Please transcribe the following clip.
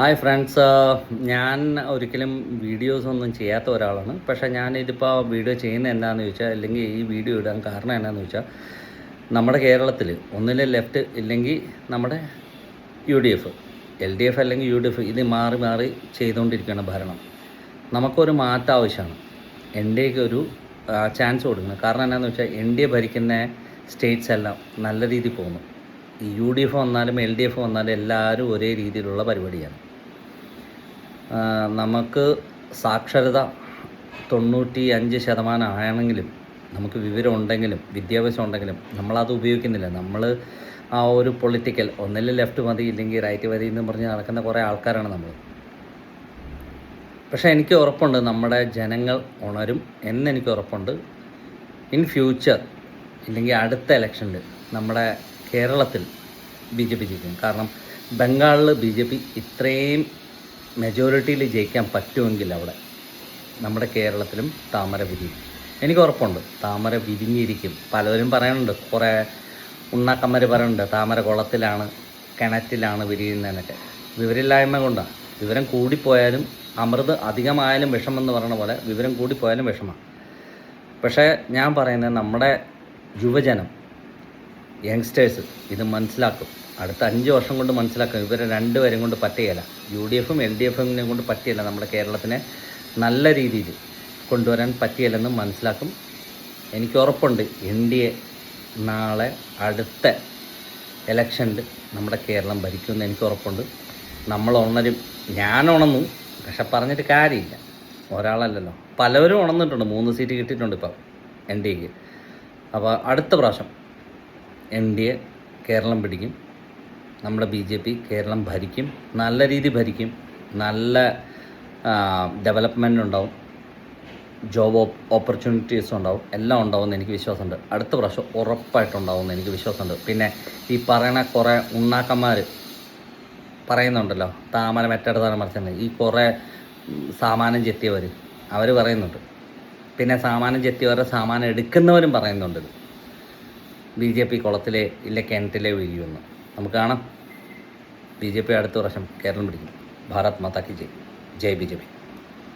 Hi friends, ഞാൻ ഒരിക്കലും videos ഒന്നും ചെയ്യാത്ത ഒരാളാണ്. പക്ഷേ ഞാനിതിപ്പോൾ വീഡിയോ ചെയ്യുന്നത് എന്താണെന്ന് ചോദിച്ചാൽ, അല്ലെങ്കിൽ ഈ വീഡിയോ ഇടാൻ കാരണം എന്താണെന്ന് ചോദിച്ചാൽ, നമ്മുടെ കേരളത്തിൽ ഒന്നിലെ ലെഫ്റ്റ് ഇല്ലെങ്കിൽ നമ്മുടെ UDF, LDF അല്ലെങ്കിൽ UDF ഇത് മാറി മാറി ചെയ്തുകൊണ്ടിരിക്കുകയാണ് ഭരണം. നമുക്കൊരു മാറ്റം ആവശ്യമാണ്. NDAക്ക് ഒരു ചാൻസ് കൊടുക്കണം. കാരണം എന്താണെന്ന് വെച്ചാൽ NDA ഭരിക്കുന്ന സ്റ്റേറ്റ്സ് എല്ലാം നല്ല രീതിയിൽ പോകുന്നു. ഈ UDF വന്നാലും LDF വന്നാലും എല്ലാവരും ഒരേ രീതിയിലുള്ള പരിപാടിയാണ്. നമുക്ക് സാക്ഷരത 95% ആണെങ്കിലും, നമുക്ക് വിവരം ഉണ്ടെങ്കിലും വിദ്യാഭ്യാസം ഉണ്ടെങ്കിലും നമ്മളത് ഉപയോഗിക്കുന്നില്ല. നമ്മൾ ആ ഒരു പൊളിറ്റിക്കൽ ഒന്നിൽ ലെഫ്റ്റ് മതി ഇല്ലെങ്കിൽ റൈറ്റ് മതി എന്ന് പറഞ്ഞ് നടക്കുന്ന കുറേ ആൾക്കാരാണ് നമ്മൾ. പക്ഷേ എനിക്ക് ഉറപ്പുണ്ട് നമ്മുടെ ജനങ്ങൾ ഉണരും എന്നെനിക്ക് ഉറപ്പുണ്ട്. ഇൻ ഫ്യൂച്ചർ ഇല്ലെങ്കിൽ അടുത്ത ഇലക്ഷനിൽ നമ്മുടെ കേരളത്തിൽ BJP ജയിക്കും. കാരണം ബംഗാളിൽ BJP ഇത്രയും മെജോറിറ്റിയിൽ ജയിക്കാൻ പറ്റുമെങ്കിൽ അവിടെ നമ്മുടെ കേരളത്തിലും താമര വിരിയും. എനിക്ക് ഉറപ്പുണ്ട് താമര വിരിഞ്ഞിരിക്കും. പലരും പറയുന്നുണ്ട്, കുറേ ഉണ്ണാക്കന്മാർ പറയുന്നുണ്ട് താമര കുളത്തിലാണ് കിണറ്റിലാണ് വിരിയുന്നതെന്നൊക്കെ. വിവരമില്ലായ്മ കൊണ്ടാണ്. വിവരം കൂടിപ്പോയാലും അമൃത് അധികമായാലും വിഷമെന്ന് പറയുന്ന പോലെ വിവരം കൂടിപ്പോയാലും വിഷമാണ്. പക്ഷേ ഞാൻ പറയുന്നത് നമ്മുടെ യുവജനം, യങ്സ്റ്റേഴ്സ് ഇത് മനസ്സിലാക്കും. അടുത്ത 5 വർഷം കൊണ്ട് മനസ്സിലാക്കും. ഇവരെ രണ്ടുപേരും കൊണ്ട് പറ്റുകയില്ല. UDFും LDFും കൊണ്ട് പറ്റുകയില്ല. നമ്മുടെ കേരളത്തിനെ നല്ല രീതിയിൽ കൊണ്ടുവരാൻ പറ്റുകയില്ലെന്ന് മനസ്സിലാക്കും. എനിക്ക് ഉറപ്പുണ്ട് NDA നാളെ അടുത്ത ഇലക്ഷനിൽ നമ്മുടെ കേരളം ഭരിക്കുമെന്ന് എനിക്ക് ഉറപ്പുണ്ട്. നമ്മൾ ഉണരും. ഞാൻ ഉണർന്നു, പക്ഷെ പറഞ്ഞിട്ട് കാര്യമില്ല. ഒരാളല്ലല്ലോ, പലവരും ഉണർന്നിട്ടുണ്ട്. 3 സീറ്റ് കിട്ടിയിട്ടുണ്ട് ഇപ്പം NDAക്ക്. അപ്പോൾ അടുത്ത പ്രാവശ്യം NDA കേരളം പിടിക്കും. നമ്മുടെ BJP കേരളം ഭരിക്കും. നല്ല രീതി ഭരിക്കും. നല്ല ഡെവലപ്മെൻ്റ് ഉണ്ടാവും. ജോബ് ഓപ്പർച്യൂണിറ്റീസ് ഉണ്ടാവും. എല്ലാം ഉണ്ടാവുമെന്ന് എനിക്ക് വിശ്വാസമുണ്ട്. അടുത്ത പ്രാവശ്യം ഉറപ്പായിട്ടുണ്ടാവുമെന്ന് എനിക്ക് വിശ്വാസമുണ്ട്. പിന്നെ ഈ പറയണ കുറേ ഉണ്ണാക്കന്മാർ പറയുന്നുണ്ടല്ലോ, താമര മെറ്റെടുത്താണ് മറിച്ചത്. ഈ കുറേ സാമാനം ചെത്തിയവർ അവർ പറയുന്നുണ്ട്. പിന്നെ സാമാനം ചെത്തിയവരുടെ സാമാനം എടുക്കുന്നവരും പറയുന്നുണ്ട് BJP കുളത്തിലെ ഇല്ല കിണറ്റിലെ വീഴുമെന്ന്. നമുക്ക് കാണാം. BJP അടുത്ത വർഷം കേരളം പിടിക്കും. ഭാരത് മാതാ കി ജയ്. ജയ് BJP.